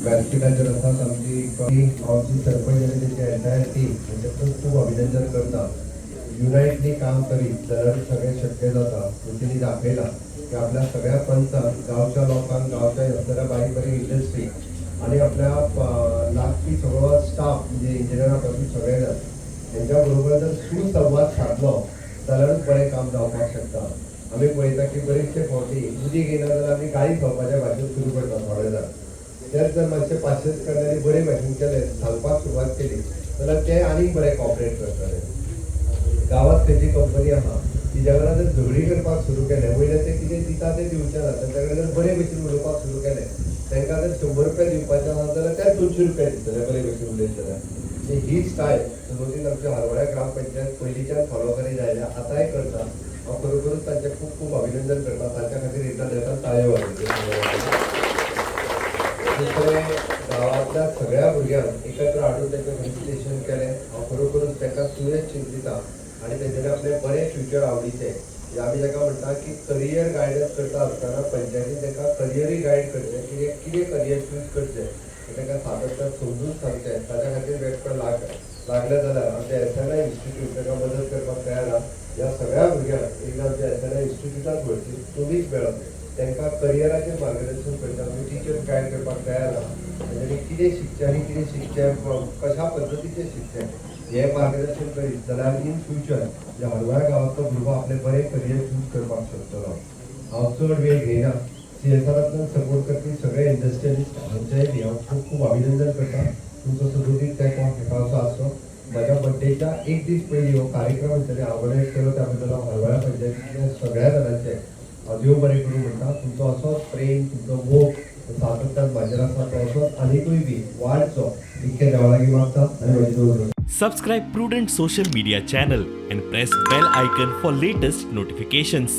व्यासपीठाचेर आसात आमची गांवची सरपंच आनी तेची एंटायर टीम हांचे खूब अभिनंदन करता. युनायटली काम करीत जाल्यार सगळें शक्य जाता. तेणी दाखयला की आपल्या सगळ्या पंचांक गांवच्या लोकांक गांवच्या असणाऱ्या बारीक बारीक इंडस्ट्री आनी आपल्या लागपी सगळो स्टाफ म्हणजे इंजिनियरा पासून सगळे जाता हेंच्या बरोबर जर सुसंवाद साधलो जाल्यारूच बरें काम जावपाक शकता. आमी पळयता की बरेचशे फावटी उदीक येना जाल्यार आमी गाळी खावपाच्या भाशेन सुरू करता थोडे जाण. तेच जर मातशे पाश्चात्य करणारे बरे भाशेन केले सांगपाक सुरवात केली जाल्यार ते आनीक बरें कॉपरेट करतले. गांवांत खंयची कंपनी आहा तिच्या कडेन जर झगडी करपाक सुरू केले वयले ते कितें दिता ते दिवचे ना तांचे कडेन जर बरे भशेन उलोवपाक सुरू केले तांकां जर 100 रुपया दिवपाचे आसा जाल्यार ते 200 रुपया दितले बरे भशेन उलयत जाल्यार. ही स्टायल सुरवातीक आमच्या हरवळ्या ग्रामपंचायत पयलींच्यान फॉलो करीत आयल्या आतांय करता. हांव खरोखरूच तांचें खूब खूब अभिनंदन करता. तांच्या खातीर एकदा ताळयो वाजयल्यो. गांवांतल्या सगळ्या भुरग्यांक एकत्र हाडून तांचें फेलिसिटेशन केलें. हांव खरोखरूच तांकां सुयेज चिंतिता आनी तेंच्यानी आपलें बरें फ्युचर आवडीचें आमी ताका म्हणटा की करियर गायडन्स करता आसतना पंचायतीन ताका करियरूय गायड करचें कितें करियर चूज करचें ताका सातत्यान समजून सांगचें. ताच्या खातीर वेळ लागले जाल्यार आमच्या SNI इन्स्टिट्यूट ताका मदत करपाक तयार आहा. ह्या सगळ्या भुरग्यांक एकदां आमच्या SNI इन्स्टिट्यूटांत व्हरची तुमीच मेळप तांकां करियराचेर मार्गदर्शन करता. आमी टिचर्स गायड करपाक तयार आहा. तांच्यांनी कितें शिकचें आनी कितें शिकचें कशा पद्दतीचें शिकचें हें मार्गदर्शन करीत जाल्यार इन फ्युचर ह्या हरवळ्या गांवांतलो भुरगो आपलें बरें करियर चूज करपाक शकतलो. हांव चड वेळ घेयना. CSRंतल्यान सपोर्ट करपी सगळे इंडस्ट्रियलिस्ट हांचेंय बी हांव खूब खूब अभिनंदन करता. तुमचो सदोदीत तेंको हेपावचो आसचो. म्हज्या बड्डेच्या एक दीस पयलीं हो कार्यक्रम हांवें ऑर्गनायज केलो त्या बद्दल हांव हरवळ्या पंचायतींतल्या सगळ्या जाणांचे देव बरें करूं म्हणटा. तुमचो असोच प्रेम तुमचो मोग सातत्यान म्हाजेर आसा तो असोच आनीकूय बी वाडचो इतकें देवा लागीं मागता आनी म्हजी दोन. Subscribe Prudent social media channel and press bell icon for latest notifications.